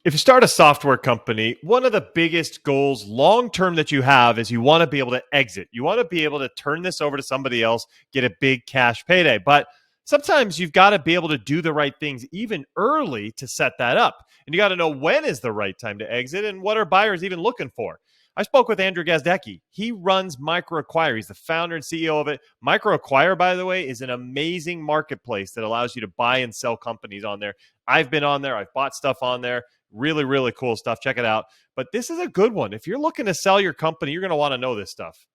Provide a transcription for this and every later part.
If you start a software company, one of the biggest goals long-term that you have is you want to be able to exit. You want to be able to turn this over to somebody else, get a big cash payday. But sometimes you've got to be able to do the right things even early to set that up. And you got to know when is the right time to exit and what are buyers even looking for. I spoke with Andrew Gazdecki. He runs MicroAcquire. He's the founder and CEO of it. MicroAcquire, by the way, is an amazing marketplace that allows you to buy and sell companies on there. I've been on there. I've bought stuff on there. Really, really cool stuff. Check it out. But this is a good one. If you're looking to sell your company, you're going to want to know this stuff.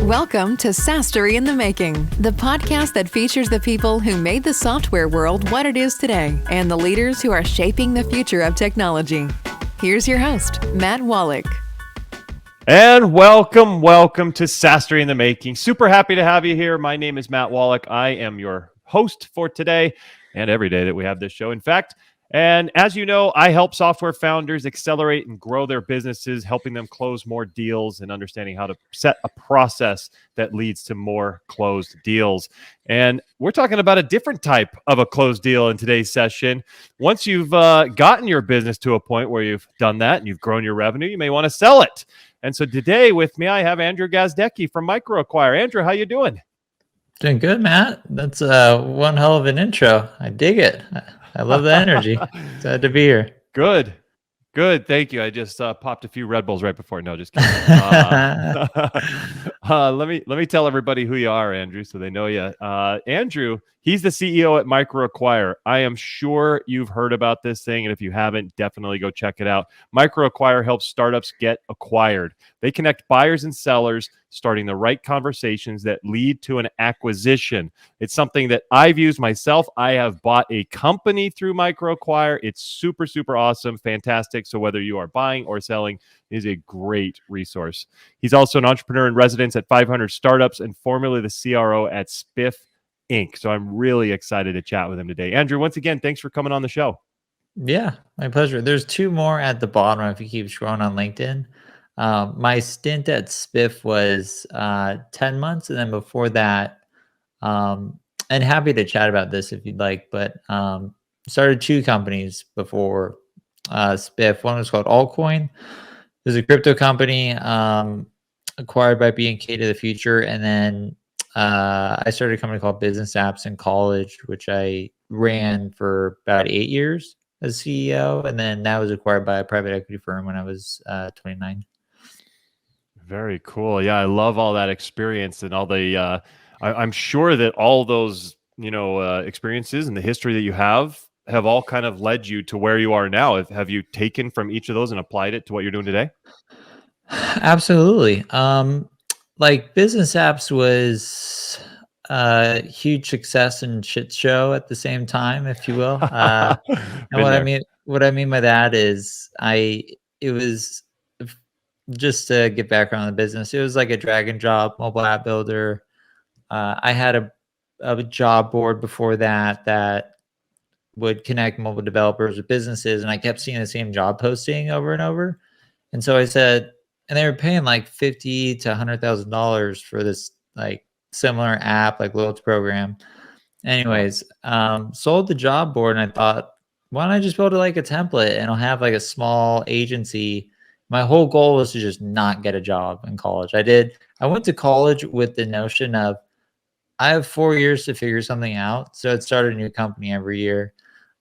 Welcome to SaaS-Story in the Making, the podcast that features the people who made the software world what it is today and the leaders who are shaping the future of technology. Here's your host, Matt Wolach. And welcome to SaaS-Story in the Making. Super happy to have you here. My name is Matt Wolach. I am your host for today and every day that we have this show. In fact, and as you know, I help software founders accelerate and grow their businesses, helping them close more deals and understanding how to set a process that leads to more closed deals. And we're talking about a different type of a closed deal in today's session. Once you've gotten your business to a point where you've done that and you've grown your revenue, you may want to sell it. And so today with me, I have Andrew Gazdecki from MicroAcquire. Andrew, how you doing? Doing good, Matt. That's one hell of an intro. I dig it. I love the energy. Glad to be here. Good. Thank you. I just popped a few Red Bulls right before. No, just kidding. Let me tell everybody who you are, Andrew, so they know you. Andrew, he's the CEO at MicroAcquire. I am sure you've heard about this thing, and if you haven't, definitely go check it out. MicroAcquire helps startups get acquired. They connect buyers and sellers, starting the right conversations that lead to an acquisition. It's something that I've used myself. I have bought a company through MicroAcquire. It's super, super awesome, fantastic. So whether you are buying or selling, it is a great resource. He's also an entrepreneur in residence at 500 Startups and formerly the CRO at Spiff Inc. So I'm really excited to chat with him today. Andrew, once again, thanks for coming on the show. Yeah, my pleasure. There's two more at the bottom if you keep scrolling on LinkedIn. My stint at Spiff was 10 months. And then before that, and happy to chat about this if you'd like, but started two companies before Spiff. One was called Altcoin. It was a crypto company acquired by B&K to the Future. And then I started a company called Business Apps in college, which I ran for about 8 years as CEO. And then that was acquired by a private equity firm when I was 29. Very cool. Yeah, I love all that experience and all the. I'm sure that all those experiences and the history that you have all kind of led you to where you are now. Have you taken from each of those and applied it to what you're doing today? Absolutely. Like Business Apps was a huge success and shit show at the same time, if you will. And what I mean by that is it was. Just to get background on the business, it was like a drag and drop mobile app builder. I had a job board before that would connect mobile developers with businesses, and I kept seeing the same job posting over and over. And so I said, and they were paying like $50,000 to $100,000 for this like similar app, like loyalty program. Anyways, sold the job board, and I thought, why don't I just build it like a template, and I'll have like a small agency. My whole goal was to just not get a job in college. I went to college with the notion of I have 4 years to figure something out. So I'd start a new company every year.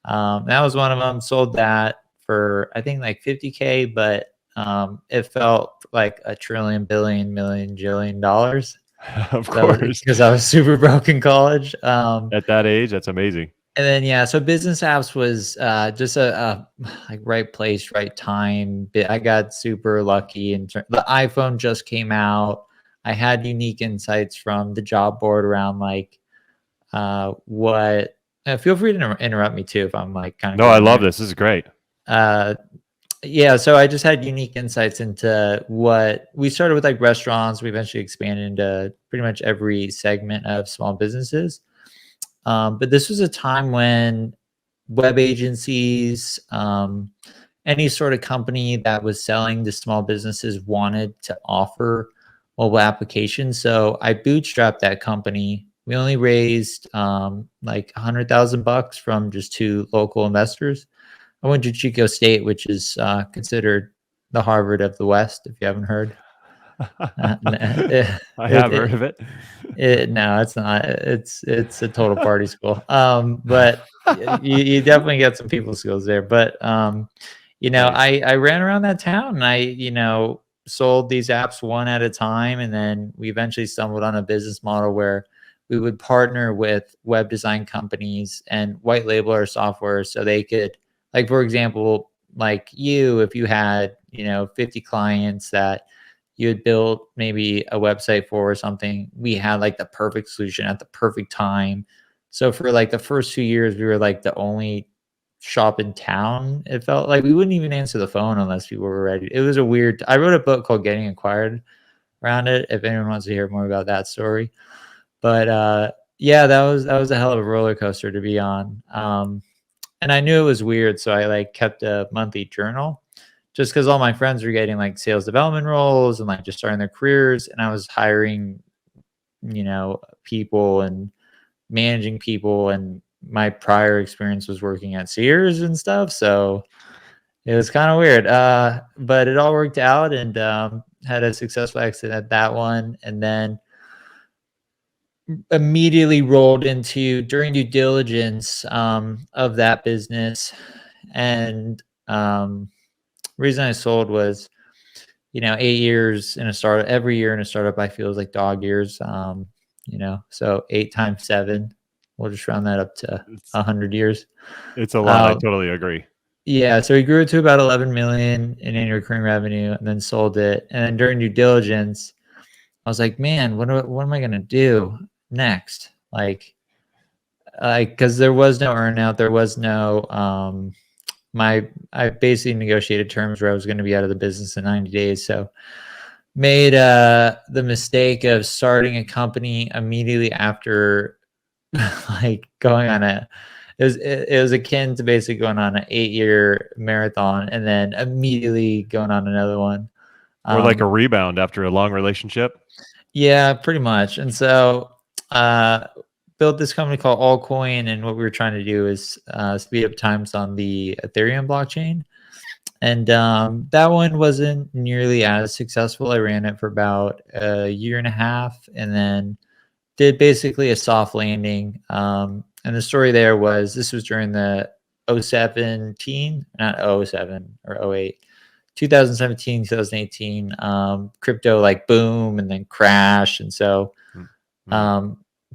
That was one of them. Sold that for, I think like 50K, but it felt like a trillion, billion, million, jillion dollars. Of course. Because I was super broke in college. At that age, that's amazing. And then, yeah, so Business Apps was just a like right place, right time. I got super lucky. And the iPhone just came out. I had unique insights from the job board around like what. Feel free to interrupt me too if I'm like kind of. No, I love this. This is great. Yeah, so I just had unique insights into what we started with, like restaurants. We eventually expanded into pretty much every segment of small businesses. But this was a time when web agencies, any sort of company that was selling to small businesses wanted to offer mobile applications. So I bootstrapped that company. We only raised like $100,000 from just two local investors. I went to Chico State, which is considered the Harvard of the West, if you haven't heard. I have heard of it. No, it's not. It's a total party school. But you definitely get some people skills there. But you know, Nice. I ran around that town and I, sold these apps one at a time, and then we eventually stumbled on a business model where we would partner with web design companies and white label our software so they could, like, for example, like if you had 50 clients that you had built maybe a website for or something, we had like the perfect solution at the perfect time. So for like the first 2 years, we were like the only shop in town. It felt like we wouldn't even answer the phone unless people were ready. It was I wrote a book called Getting Acquired around it, if anyone wants to hear more about that story. But yeah, that was a hell of a roller coaster to be on. And I knew it was weird, so I like kept a monthly journal just because all my friends were getting like sales development roles and like just starting their careers, and I was hiring people and managing people, and my prior experience was working at Sears and stuff, so it was kind of weird. But it all worked out, and had a successful exit at that one, and then immediately rolled into during due diligence of that business. And reason I sold was 8 years in a startup. Every year in a startup I feel is like dog years. So 8 times 7, we'll just round that up to 100 years. It's a lot. I totally agree. Yeah, so we grew it to about 11 million in annual recurring revenue, and then sold it. And then during due diligence, I was like, man, what am I gonna do next? Like, because there was no earnout, there was no I basically negotiated terms where I was going to be out of the business in 90 days. So made the mistake of starting a company immediately after like going on it was akin to basically going on an 8-year marathon and then immediately going on another one. Or like a rebound after a long relationship. Yeah, pretty much. And so built this company called Allcoin, and what we were trying to do is speed up times on the Ethereum blockchain. And that one wasn't nearly as successful. I ran it for about a year and a half, and then did basically a soft landing. And the story there was, this was during the 2017 or 08, 2017, 2018, crypto like boom and then crash. And so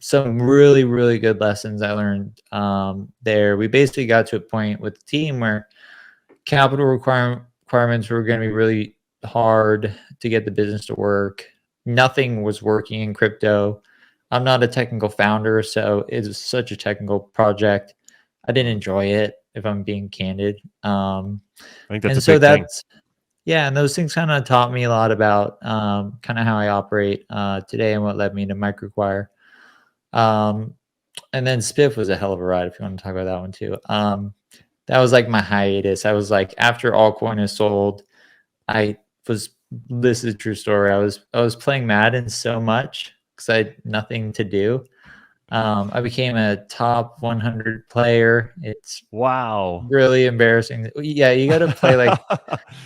some really, really good lessons I learned there. We basically got to a point with the team where capital requirements were going to be really hard to get the business to work. Nothing was working in crypto. I'm not a technical founder, so it was such a technical project. I didn't enjoy it, if I'm being candid. I think that's a big thing. Yeah, and those things kind of taught me a lot about kind of how I operate today and what led me to MicroAcquire. And then Spiff was a hell of a ride, if you want to talk about that one too. That was like my hiatus. I was like, after Allcoin is sold, this is a true story. I was playing Madden so much because I had nothing to do. I became a top 100 player. It's really embarrassing. Yeah, you got to play like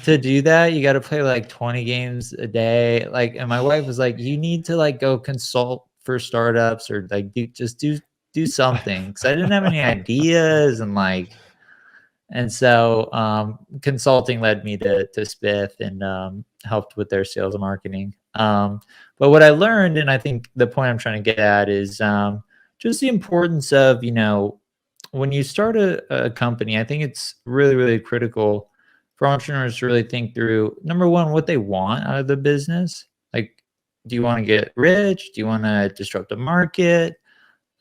to do that. You got to play like 20 games a day. Like, and my wife was like, you need to like go consult for startups or like do something, because I didn't have any ideas and so consulting led me to Spiff and helped with their sales and marketing. But what I learned, and I think the point I'm trying to get at is just the importance of, when you start a company, I think it's really, really critical for entrepreneurs to really think through, number one, what they want out of the business. Like, do you want to get rich? Do you want to disrupt the market?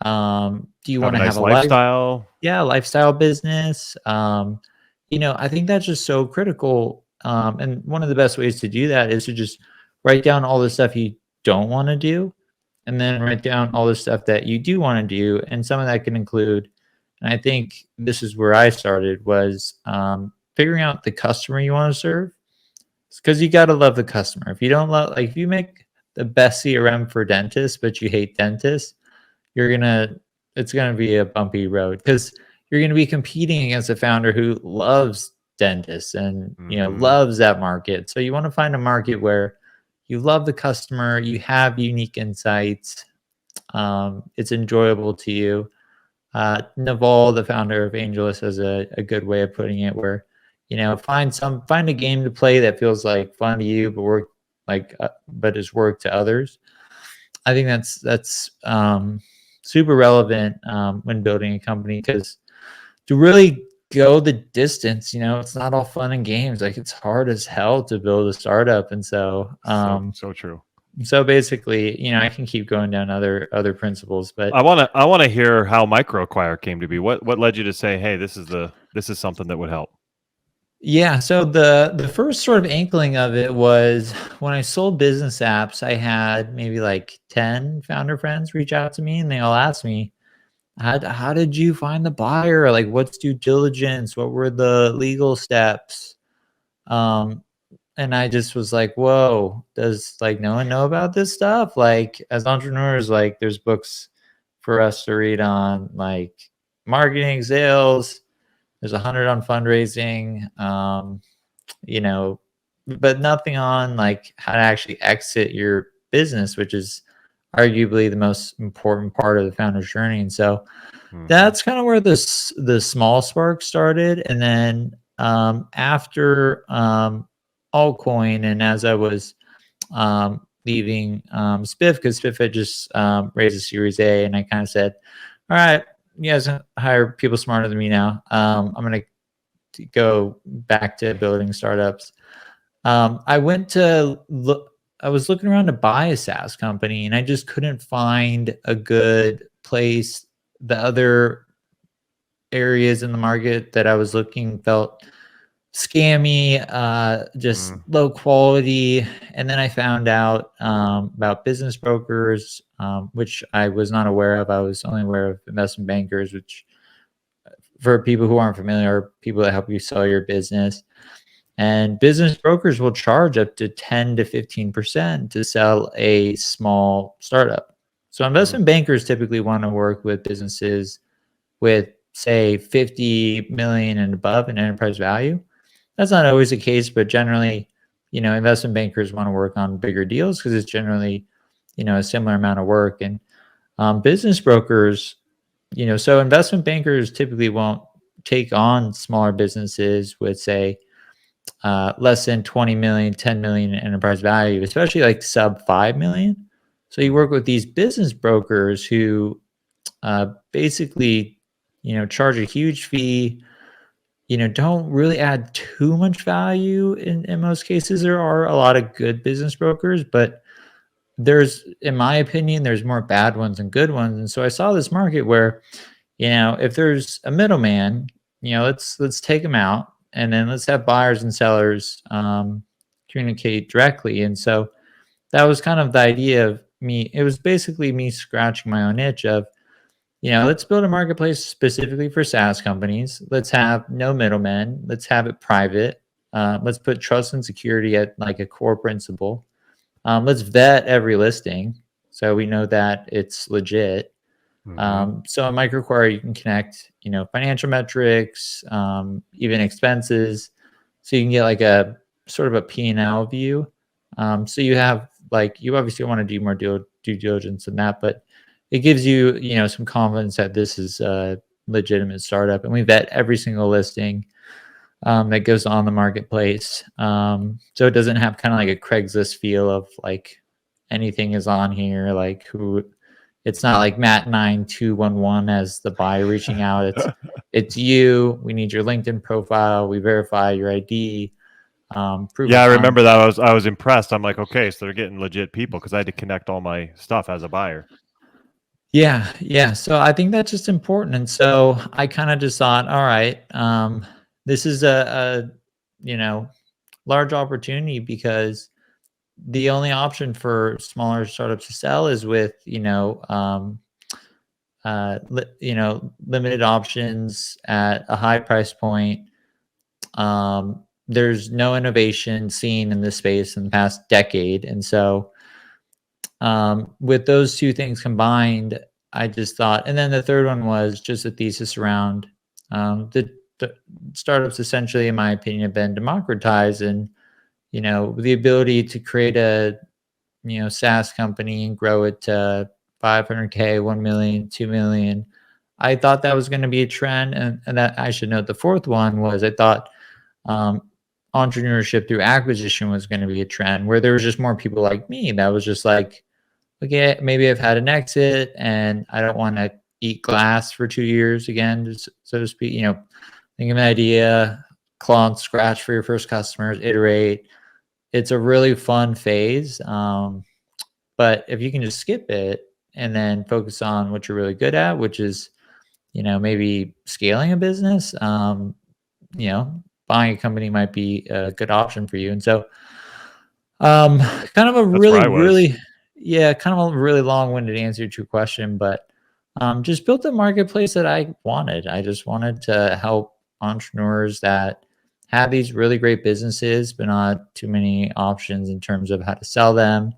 Do you want to have a lifestyle? Lifestyle business. I think that's just so critical. And one of the best ways to do that is to just write down all the stuff you don't want to do, and then write down all the stuff that you do want to do. And some of that can include, and I think this is where I started, was figuring out the customer you want to serve. Because you got to love the customer. If you don't love, like, if you make the best CRM for dentists, but you hate dentists, it's going to be a bumpy road. Because you're going to be competing against a founder who loves dentists and, Mm-hmm. loves that market. So you want to find a market where you love the customer, you have unique insights, it's enjoyable to you. Naval, the founder of AngelList, has a good way of putting it, where find a game to play that feels like fun to you, but is work to others. I think that's super relevant when building a company, because to really go the distance, it's not all fun and games. Like, it's hard as hell to build a startup, and so So true. so basically, I can keep going down other principles, but I want to hear how MicroAcquire came to be. What led you to say, hey, this is something that would help? yeah, so the first sort of inkling of it was when I sold business apps. I had maybe like 10 founder friends reach out to me, and they all asked me, how did you find the buyer? Like, what's due diligence? What were the legal steps? And I just was like, whoa, does like no one know about this stuff? Like, as entrepreneurs, like, there's books for us to read on like marketing, sales. There's 100 on fundraising, but nothing on like how to actually exit your business, which is arguably the most important part of the founder's journey. And so that's kind of where the small spark started. And then after Altcoin, and as I was leaving Spiff, because Spiff had just raised a Series A, and I kind of said, all right, you guys hire people smarter than me now. I'm going to go back to building startups. I was looking around to buy a SaaS company, and I just couldn't find a good place. The other areas in the market that I was looking felt scammy, just low quality. And then I found out about business brokers, which I was not aware of. I was only aware of investment bankers, which, for people who aren't familiar, are people that help you sell your business. And business brokers will charge up to 10 to 15% to sell a small startup. So investment bankers typically want to work with businesses with, say, 50 million and above in enterprise value. That's not always the case, but generally, investment bankers want to work on bigger deals because it's generally, a similar amount of work. And business brokers, so investment bankers typically won't take on smaller businesses with, say, less than 20 million, 10 million in enterprise value, especially like sub 5 million. So you work with these business brokers who basically, charge a huge fee, don't really add too much value in most cases. There are a lot of good business brokers, but in my opinion, there's more bad ones than good ones. And so I saw this market where, if there's a middleman, let's take them out, and then let's have buyers and sellers communicate directly. And so that was kind of the idea of me. It was basically me scratching my own itch of, let's build a marketplace specifically for SaaS companies. Let's have no middlemen. Let's have it private. Let's put trust and security at like a core principle. Let's vet every listing so we know that it's legit. So in MicroAcquire, you can connect, financial metrics, even expenses. So you can get like a sort of a P&L view. So you have you obviously want to do more due diligence than that, but it gives you, some confidence that this is a legitimate startup. And we vet every single listing that goes on the marketplace. So it doesn't have kind of like a Craigslist feel of like anything is on here, like it's not like Matt9211 as the buyer reaching out. It's you. We need your LinkedIn profile. We verify your ID. I remember that. I was impressed. I'm like, okay, so they're getting legit people, because I had to connect all my stuff as a buyer. Yeah. So I think that's just important. And so I kind of just thought, all right, this is a large opportunity, because the only option for smaller startups to sell is with, limited options at a high price point. There's no innovation seen in this space in the past decade. And so with those two things combined, I just thought, and then the third one was just a thesis around, The startups essentially, in my opinion, have been democratized, and the ability to create a SaaS company and grow it to 500K, 1 million, 2 million. I thought that was going to be a trend, and that I should note the fourth one was I thought um, entrepreneurship through acquisition was going to be a trend, where there was just more people like me that was just like, okay, maybe I've had an exit and I don't want to eat glass for 2 years again, just, so to speak. Think of an idea, claw and scratch for your first customers, iterate. It's a really fun phase. But if you can just skip it and then focus on what you're really good at, which is, maybe scaling a business, buying a company might be a good option for you. And so, kind of a That's where really, I was. really, yeah, kind of a really long-winded answer to your question, but just built a marketplace that I wanted. I just wanted to help entrepreneurs that have these really great businesses, but not too many options in terms of how to sell them.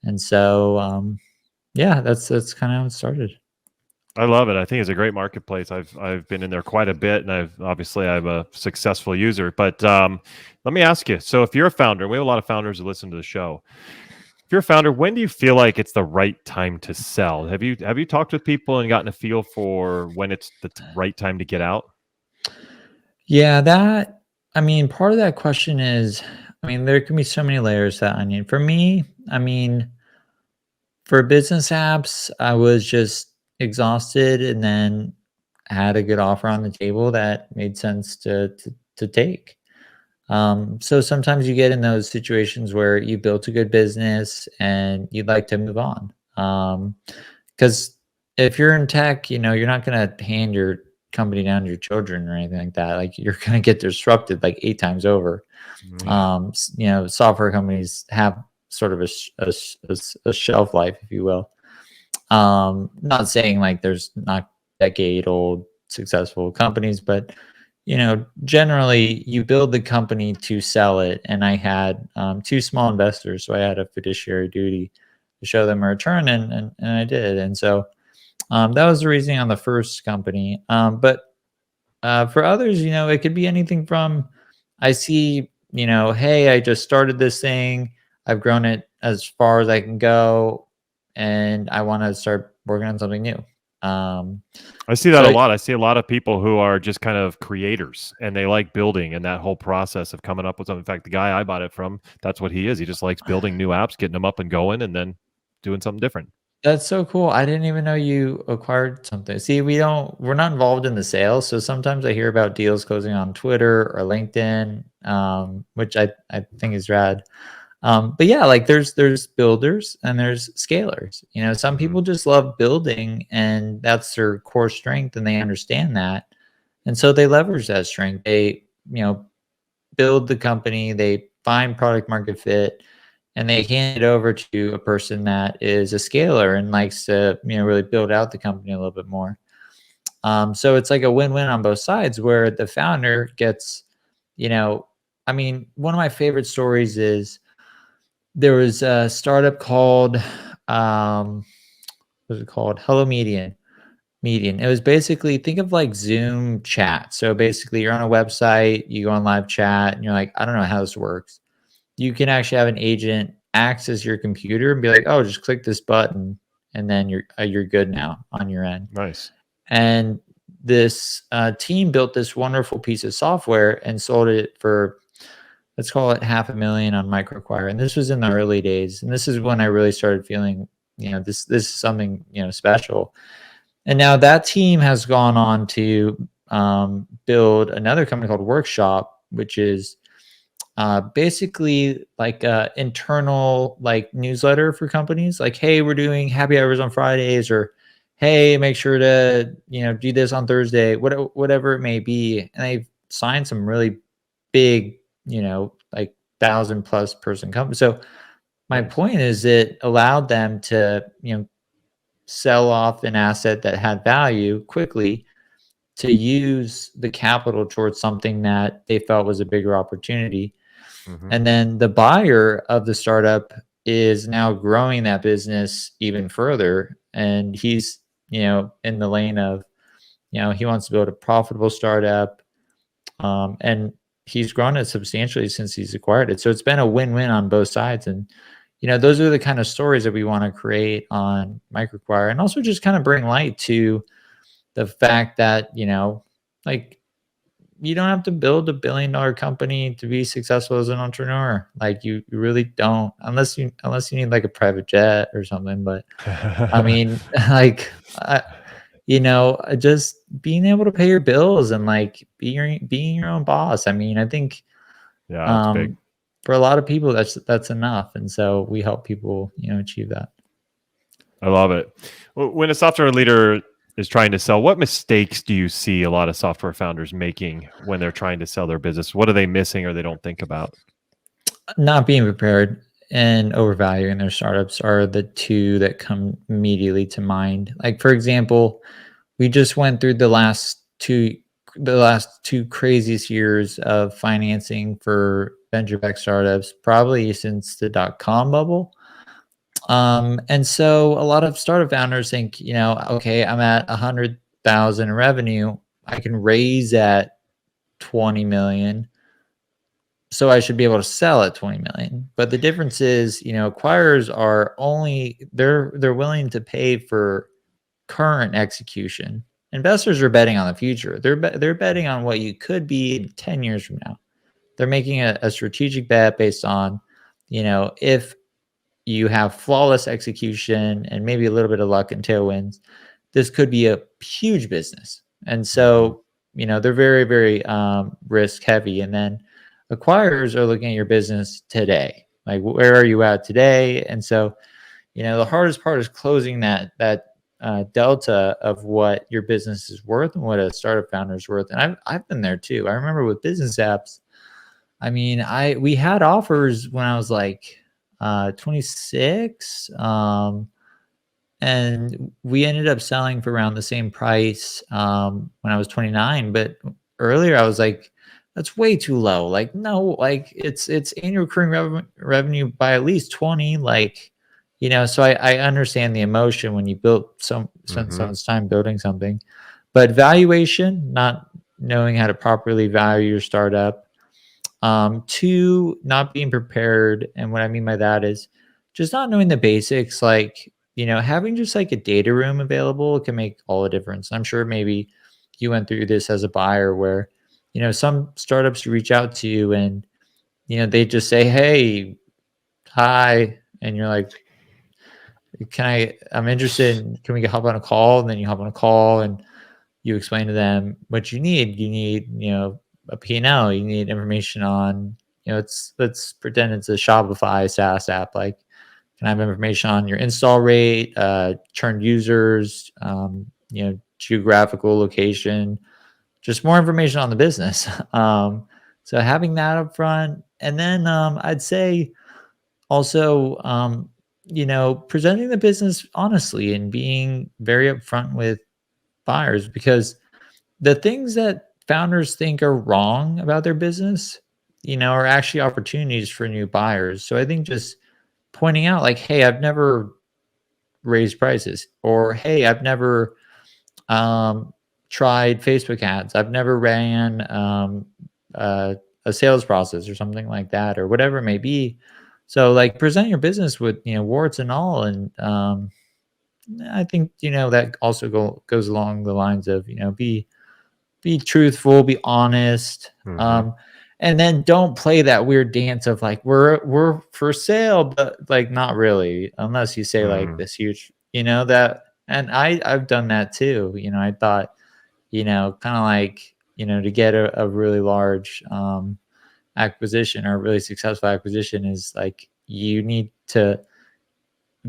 And so, yeah, that's kind of how it started. I love it. I think it's a great marketplace. I've been in there quite a bit, and I'm a successful user. But let me ask you. So, if you're a founder, and we have a lot of founders who listen to the show. If you're a founder, when do you feel like it's the right time to sell? Have you talked with people and gotten a feel for when it's the right time to get out? Yeah, part of that question is, there can be so many layers to that onion. For me, for business apps, I was just exhausted and then had a good offer on the table that made sense to take. So sometimes you get in those situations where you built a good business and you'd like to move on. Because if you're in tech, you're not going to hand your company down to your children or anything like that. Like, you're going to get disrupted like 8 times over. Software companies have sort of a shelf life, if you will. Not saying like there's not decade old successful companies, but generally you build the company to sell it. And I had 2 small investors, so I had a fiduciary duty to show them a return, and I did. And so that was the reasoning on the first company. But for others, it could be anything from, I see, hey, I just started this thing, I've grown it as far as I can go, and I want to start working on something new. I see that a lot. I see a lot of people who are just kind of creators, and they like building and that whole process of coming up with something. In fact, the guy I bought it from, that's what he is. He just likes building new apps, getting them up and going, and then doing something different. That's so cool. I didn't even know you acquired something. See, we're not involved in the sales. So sometimes I hear about deals closing on Twitter or LinkedIn, which I think is rad. But yeah, like there's builders and there's scalers. Some people just love building and that's their core strength, and they understand that. And so they leverage that strength. They, build the company, they find product market fit, and they hand it over to a person that is a scaler and likes to, really build out the company a little bit more. So it's like a win-win on both sides, where the founder gets, one of my favorite stories is, there was a startup called, what was it called? Hello Median. It was basically, think of like Zoom chat. So basically you're on a website, you go on live chat, and you're like, I don't know how this works. You can actually have an agent access your computer and be like, oh, just click this button, and then you're good now on your end. Nice. And this team built this wonderful piece of software and sold it for, let's call it $500,000 on MicroAcquire. And this was in the early days. And this is when I really started feeling, this is something, special. And now that team has gone on to build another company called Workshop, which is basically like a internal like newsletter for companies. Like, hey, we're doing happy hours on Fridays, or hey, make sure to, do this on Thursday, whatever it may be. And they've signed some really big, like 1,000+ person company. So my point is, it allowed them to, sell off an asset that had value quickly to use the capital towards something that they felt was a bigger opportunity. And then the buyer of the startup is now growing that business even further. And he's, in the lane of, he wants to build a profitable startup, and he's grown it substantially since he's acquired it. So it's been a win-win on both sides. And those are the kind of stories that we want to create on MicroAcquire, and also just kind of bring light to the fact that like, you don't have to build $1 billion company to be successful as an entrepreneur. Like, you really don't, unless you need like a private jet or something. But I mean, like, just being able to pay your bills and like being your own boss. I mean, I think Yeah, it's big. for a lot of people, that's enough. And so we help people, achieve that. I love it. When a software leader is trying to sell, what mistakes do you see a lot of software founders making when they're trying to sell their business? What are they missing or they don't think about? Not being prepared and overvaluing their startups are the two that come immediately to mind. Like, for example, we just went through the last two craziest years of financing for venture-backed startups, probably since the dot-com bubble. And so a lot of startup founders think, okay, I'm at 100,000 in revenue. I can raise at 20 million. So I should be able to sell at 20 million. But the difference is, acquirers are they're willing to pay for current execution. Investors are betting on the future. They're betting on what you could be 10 years from now. They're making a strategic bet based on, if you have flawless execution and maybe a little bit of luck and tailwinds, this could be a huge business. And so, they're very, very risk heavy. And then acquirers are looking at your business today. Like, where are you at today? And so, the hardest part is closing that delta of what your business is worth and what a startup founder is worth. And I've been there too. I remember with business apps, I mean, we had offers when I was like 26, and we ended up selling for around the same price when I was 29. But earlier I was like, that's way too low. Like, no, like it's annual recurring revenue by at least 20. Like, so I understand the emotion when you spend so much time building something. But valuation, not knowing how to properly value your startup. 2, not being prepared. And what I mean by that is just not knowing the basics. Like, having just like a data room available can make all the difference. I'm sure maybe you went through this as a buyer where, some startups reach out to you and, they just say, hey, hi. And you're like, I'm interested. Can we hop on a call? And then you hop on a call and you explain to them what you need. You need, a P&L. You need information on, let's pretend it's a Shopify SaaS app. Like, can I have information on your install rate, churned users, geographical location, just more information on the business. So having that up front. And then I'd say also, presenting the business honestly and being very upfront with buyers, because the things that founders think are wrong about their business, are actually opportunities for new buyers. So I think just pointing out like, hey, I've never raised prices, or hey, I've never tried Facebook ads. I've never ran a sales process or something like that, or whatever it may be. So like, present your business with, warts and all. And I think, that also goes along the lines of, be truthful, be honest. And then don't play that weird dance of like, we're for sale, but like, not really, unless you say like this huge, that, and I've done that too. I thought, kind of like, to get a really large acquisition or a really successful acquisition is like, you need to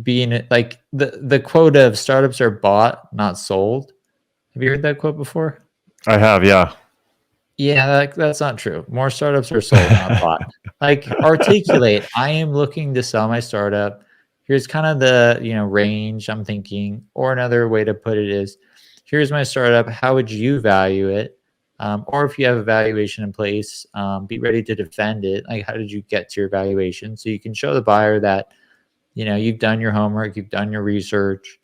be in it. Like the quote of startups are bought, not sold. Have you heard that quote before? I have, yeah. Yeah, that's not true. More startups are sold, not bought. Like, articulate, I am looking to sell my startup. Here's kind of the, range I'm thinking. Or another way to put it is, here's my startup. How would you value it? Or if you have a valuation in place, be ready to defend it. Like, how did you get to your valuation? So you can show the buyer that, you've done your homework, you've done your research,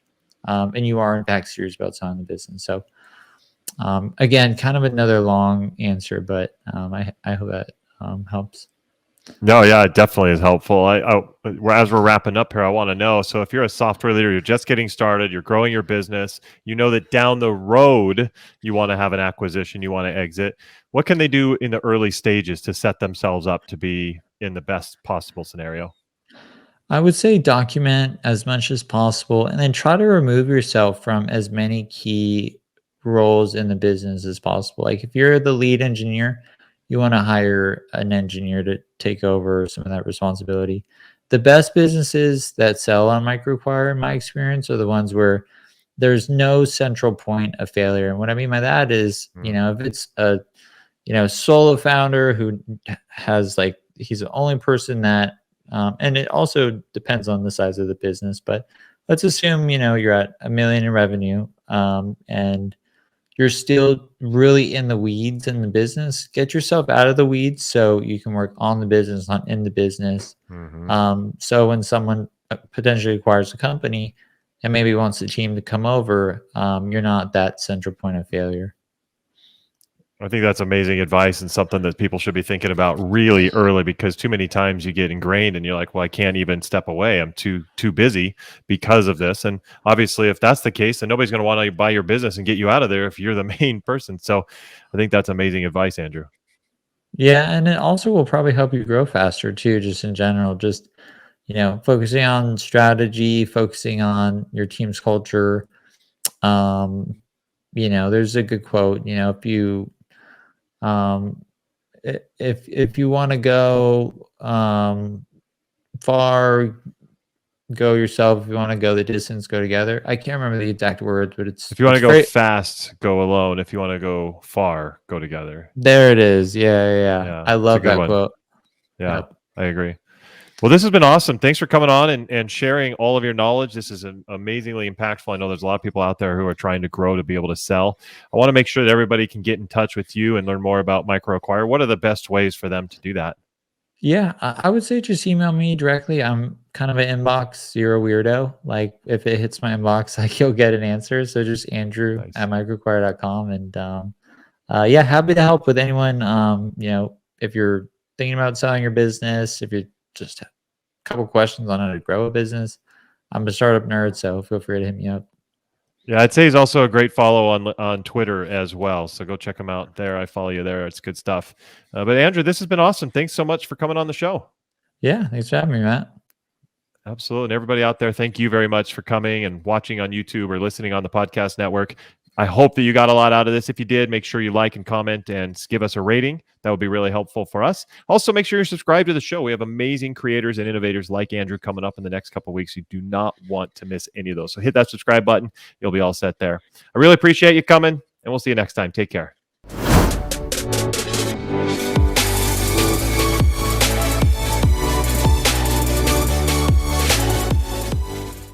and you are in fact serious about selling the business. So Again, kind of another long answer, but I hope that helps. No, yeah, it definitely is helpful. As we're wrapping up here, I want to know. So, if you're a software leader, you're just getting started, you're growing your business, you know that down the road you want to have an acquisition, you want to exit. What can they do in the early stages to set themselves up to be in the best possible scenario? I would say document as much as possible and then try to remove yourself from as many key roles in the business as possible. Like if you're the lead engineer, you want to hire an engineer to take over some of that responsibility. The best businesses that sell on MicroAcquire, in my experience, are the ones where there's no central point of failure. And what I mean by that is, if it's a solo founder who has like he's the only person that and it also depends on the size of the business, but let's assume you're at $1 million in revenue and you're still really in the weeds in the business. Get yourself out of the weeds so you can work on the business, not in the business. So when someone potentially acquires a company and maybe wants the team to come over, you're not that central point of failure. I think that's amazing advice and something that people should be thinking about really early, because too many times you get ingrained and you're like, well, I can't even step away. I'm too busy because of this. And obviously, if that's the case, then nobody's going to want to buy your business and get you out of there if you're the main person. So I think that's amazing advice, Andrew. Yeah, and it also will probably help you grow faster too, just in general. Just focusing on strategy, focusing on your team's culture. There's a good quote. If you if you want to go far, go yourself. If you want to go the distance, go together. I can't remember the exact words, but it's if you want to go great. fast, go alone. If you want to go far, go together. There it is. Yeah. I love that quote. Yeah, Yep. I agree. Well, this has been awesome. Thanks for coming on and sharing all of your knowledge. This is amazingly impactful. I know there's a lot of people out there who are trying to grow to be able to sell. I want to make sure that everybody can get in touch with you and learn more about MicroAcquire. What are the best ways for them to do that? Yeah, I would say just email me directly. I'm kind of an inbox zero weirdo. Like if it hits my inbox, like you'll get an answer. So just Andrew at microacquire.com. And yeah, happy to help with anyone. If you're thinking about selling your business, if you're just a couple questions on how to grow a business, I'm a startup nerd, so feel free to hit me up. Yeah, I'd say he's also a great follow on Twitter as well. So go check him out there. I follow you there. It's good stuff. But Andrew, this has been awesome. Thanks so much for coming on the show. Yeah, thanks for having me, Matt. Absolutely. And everybody out there, thank you very much for coming and watching on YouTube or listening on the podcast network. I hope that you got a lot out of this. If you did, make sure you like and comment and give us a rating. That would be really helpful for us. Also, make sure you're subscribed to the show. We have amazing creators and innovators like Andrew coming up in the next couple of weeks. You do not want to miss any of those. So hit that subscribe button. You'll be all set there. I really appreciate you coming, and we'll see you next time. Take care.